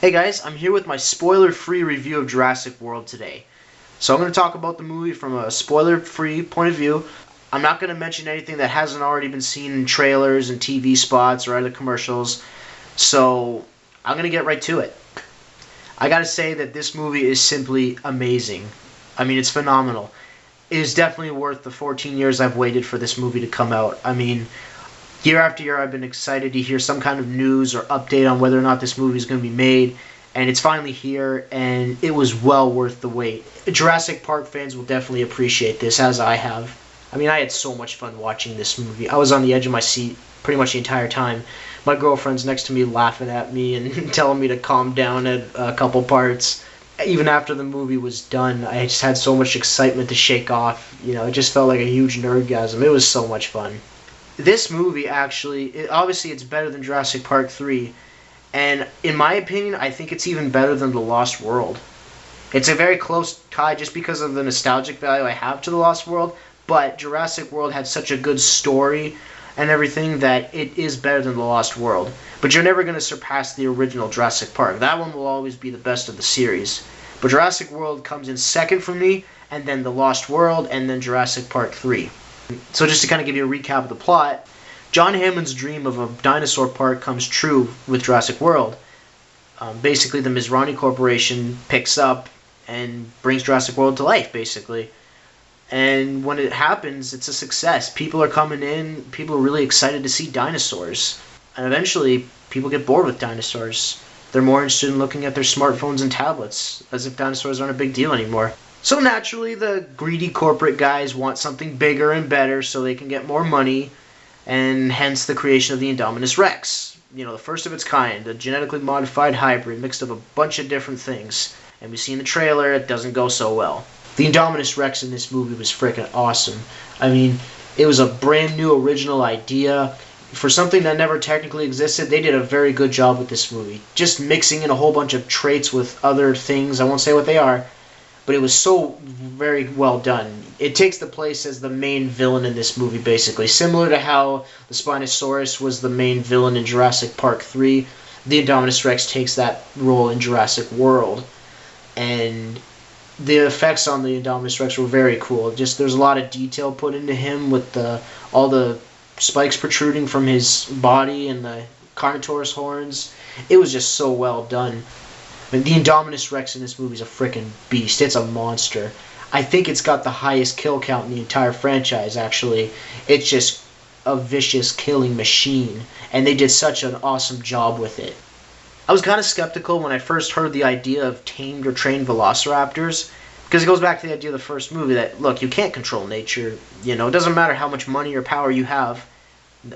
Hey guys, I'm here with my spoiler-free review of Jurassic World today. So I'm going to talk about the movie from a spoiler-free point of view. I'm not going to mention anything that hasn't already been seen in trailers and TV spots or other commercials. So I'm going to get right to it. I got to say that this movie is simply amazing. I mean, it's phenomenal. It is definitely worth the 14 years I've waited for this movie to come out. I mean, year after year, I've been excited to hear some kind of news or update on whether or not this movie is going to be made, and it's finally here, and it was well worth the wait. Jurassic Park fans will definitely appreciate this, as I have. I mean, I had so much fun watching this movie. I was on the edge of my seat pretty much the entire time. My girlfriend's next to me laughing at me and telling me to calm down at a couple parts. Even after the movie was done, I just had so much excitement to shake off. It just felt like a huge nerdgasm. It was so much fun. This movie actually, obviously it's better than Jurassic Park 3, and in my opinion, I think it's even better than The Lost World. It's a very close tie just because of the nostalgic value I have to The Lost World, but Jurassic World had such a good story and everything that it is better than The Lost World. But you're never going to surpass the original Jurassic Park. That one will always be the best of the series. But Jurassic World comes in second for me, and then The Lost World, and then Jurassic Park 3. So just to kind of give you a recap of the plot, John Hammond's dream of a dinosaur park comes true with Jurassic World. Basically, the Mizrahi Corporation picks up and brings Jurassic World to life, basically. And when it happens, it's a success. People are coming in, people are really excited to see dinosaurs. And eventually, people get bored with dinosaurs. They're more interested in looking at their smartphones and tablets, as if dinosaurs aren't a big deal anymore. So naturally, the greedy corporate guys want something bigger and better so they can get more money, and hence the creation of the Indominus Rex. The first of its kind, a genetically modified hybrid mixed of a bunch of different things. And we see in the trailer it doesn't go so well. The Indominus Rex in this movie was freaking awesome. I mean, it was a brand new original idea. For something that never technically existed, they did a very good job with this movie. Just mixing in a whole bunch of traits with other things, I won't say what they are, but it was so very well done. It takes the place as the main villain in this movie, basically. Similar to how the Spinosaurus was the main villain in Jurassic Park 3, the Indominus Rex takes that role in Jurassic World. And the effects on the Indominus Rex were very cool. Just there's a lot of detail put into him with all the spikes protruding from his body and the Carnotaurus horns. It was just so well done. I mean, the Indominus Rex in this movie is a freaking beast. It's a monster. I think it's got the highest kill count in the entire franchise, actually. It's just a vicious killing machine, and they did such an awesome job with it. I was kind of skeptical when I first heard the idea of tamed or trained velociraptors, because it goes back to the idea of the first movie that, look, you can't control nature. It doesn't matter how much money or power you have.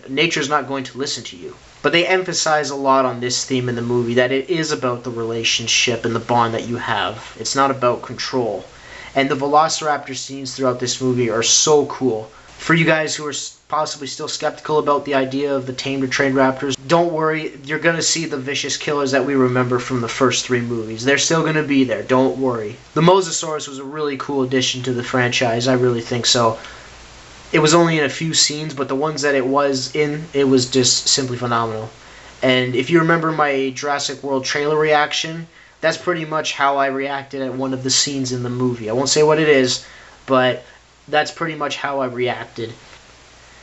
Nature's not going to listen to you. But they emphasize a lot on this theme in the movie, that it is about the relationship and the bond that you have. It's not about control. And the velociraptor scenes throughout this movie are so cool. For you guys who are possibly still skeptical about the idea of the tamed or trained raptors, don't worry, you're going to see the vicious killers that we remember from the first three movies. They're still going to be there, don't worry. The Mosasaurus was a really cool addition to the franchise, I really think so. It was only in a few scenes, but the ones that it was in, it was just simply phenomenal. And if you remember my Jurassic World trailer reaction, that's pretty much how I reacted at one of the scenes in the movie. I won't say what it is, but that's pretty much how I reacted.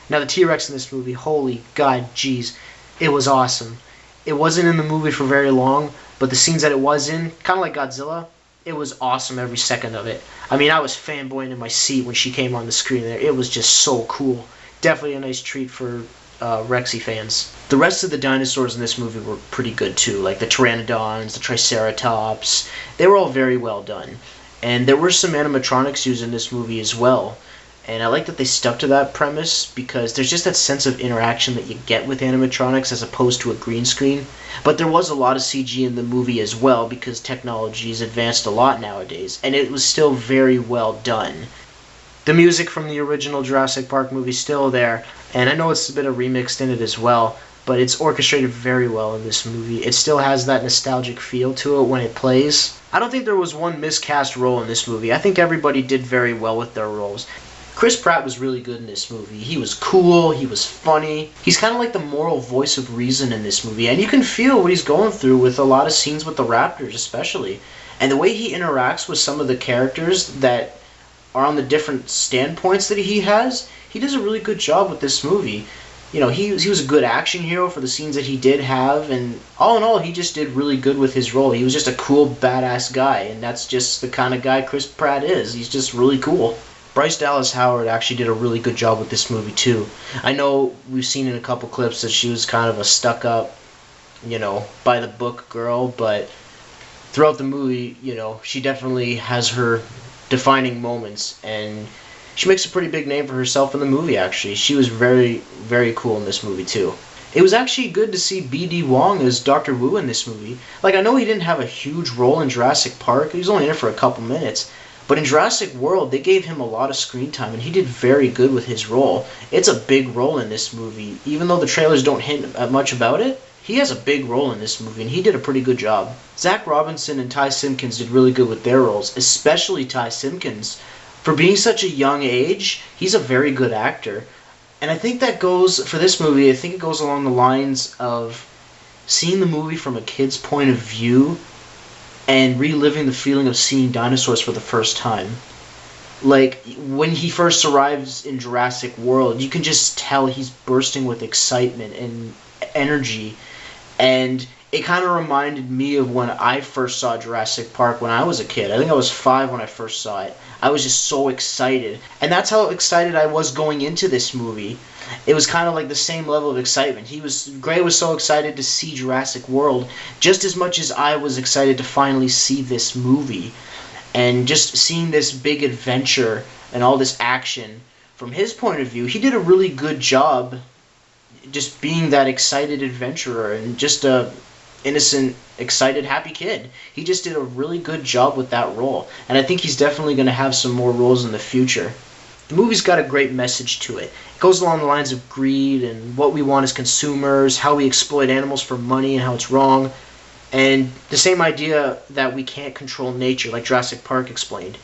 Now the T-Rex in this movie, holy god, jeez, it was awesome. It wasn't in the movie for very long, but the scenes that it was in, kind of like Godzilla, it was awesome every second of it. I mean, I was fanboying in my seat when she came on the screen there. It was just so cool. Definitely a nice treat for Rexy fans. The rest of the dinosaurs in this movie were pretty good too, like the Pteranodons, the Triceratops. They were all very well done. And there were some animatronics used in this movie as well. And I like that they stuck to that premise because there's just that sense of interaction that you get with animatronics as opposed to a green screen. But there was a lot of CG in the movie as well because technology has advanced a lot nowadays, and it was still very well done. The music from the original Jurassic Park movie is still there, and I know it's a bit of remixed in it as well, but it's orchestrated very well in this movie. It still has that nostalgic feel to it when it plays. I don't think there was one miscast role in this movie. I think everybody did very well with their roles. Chris Pratt was really good in this movie. He was cool, he was funny. He's kind of like the moral voice of reason in this movie, and you can feel what he's going through with a lot of scenes with the raptors especially. And the way he interacts with some of the characters that are on the different standpoints that he has, he does a really good job with this movie. You know, he was a good action hero for the scenes that he did have, and all in all, he just did really good with his role. He was just a cool, badass guy, and that's just the kind of guy Chris Pratt is. He's just really cool. Bryce Dallas Howard actually did a really good job with this movie too. I know we've seen in a couple clips that she was kind of a stuck-up, you know, by the book girl, but throughout the movie, you know, she definitely has her defining moments, and she makes a pretty big name for herself in the movie actually. She was very, very cool in this movie too. It was actually good to see B.D. Wong as Dr. Wu in this movie. Like, I know he didn't have a huge role in Jurassic Park. He was only in it for a couple minutes. But in Jurassic World, they gave him a lot of screen time, and he did very good with his role. It's a big role in this movie. Even though the trailers don't hint at much about it, he has a big role in this movie, and he did a pretty good job. Zach Robinson and Ty Simpkins did really good with their roles, especially Ty Simpkins. For being such a young age, he's a very good actor. And I think that goes, for this movie, I think it goes along the lines of seeing the movie from a kid's point of view and reliving the feeling of seeing dinosaurs for the first time. Like, when he first arrives in Jurassic World, you can just tell he's bursting with excitement and energy. And it kind of reminded me of when I first saw Jurassic Park when I was a kid. I think I was 5 when I first saw it. I was just so excited. And that's how excited I was going into this movie. It was kind of like the same level of excitement. Gray was so excited to see Jurassic World just as much as I was excited to finally see this movie. And just seeing this big adventure and all this action from his point of view, he did a really good job just being that excited adventurer and just a innocent, excited, happy kid. He just did a really good job with that role, and I think he's definitely going to have some more roles in the future. The movie's got a great message to it. It goes along the lines of greed and what we want as consumers, how we exploit animals for money and how it's wrong, and the same idea that we can't control nature, like Jurassic Park explained.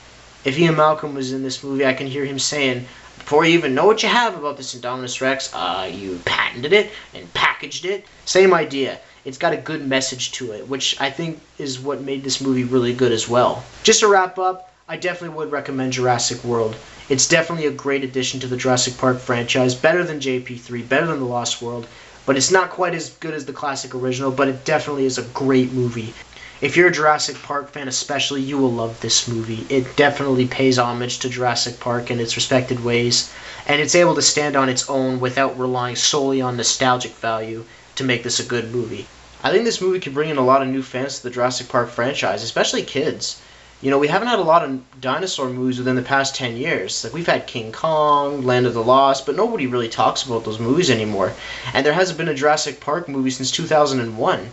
If Ian Malcolm was in this movie, I can hear him saying, before you even know what you have about this Indominus Rex, you patented it and packaged it. Same idea. It's got a good message to it, which I think is what made this movie really good as well. Just to wrap up, I definitely would recommend Jurassic World. It's definitely a great addition to the Jurassic Park franchise, better than JP3, better than The Lost World, but it's not quite as good as the classic original, but it definitely is a great movie. If you're a Jurassic Park fan especially, you will love this movie. It definitely pays homage to Jurassic Park in its respected ways, and it's able to stand on its own without relying solely on nostalgic value to make this a good movie. I think this movie could bring in a lot of new fans to the Jurassic Park franchise, especially kids. You know, we haven't had a lot of dinosaur movies within the past 10 years. Like, we've had King Kong, Land of the Lost, but nobody really talks about those movies anymore. And there hasn't been a Jurassic Park movie since 2001.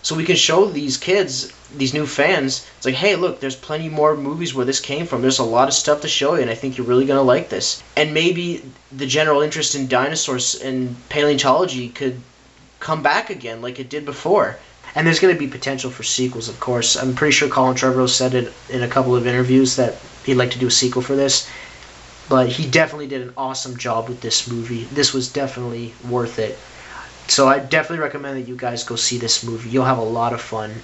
So we can show these kids, these new fans, it's like, hey, look, there's plenty more movies where this came from. There's a lot of stuff to show you, and I think you're really going to like this. And maybe the general interest in dinosaurs and paleontology could come back again like it did before. And there's going to be potential for sequels, of course. I'm pretty sure Colin Trevorrow said it in a couple of interviews that he'd like to do a sequel for this. But he definitely did an awesome job with this movie. This was definitely worth it. So I definitely recommend that you guys go see this movie. You'll have a lot of fun.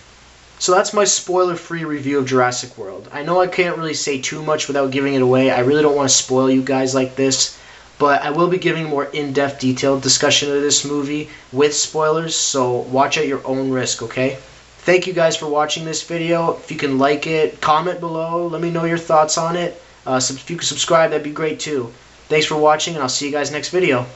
So that's my spoiler-free review of Jurassic World. I know I can't really say too much without giving it away. I really don't want to spoil you guys like this. But I will be giving a more in-depth, detailed discussion of this movie with spoilers, so watch at your own risk, okay? Thank you guys for watching this video. If you can like it, comment below, let me know your thoughts on it. If you can subscribe, that'd be great too. Thanks for watching, and I'll see you guys next video.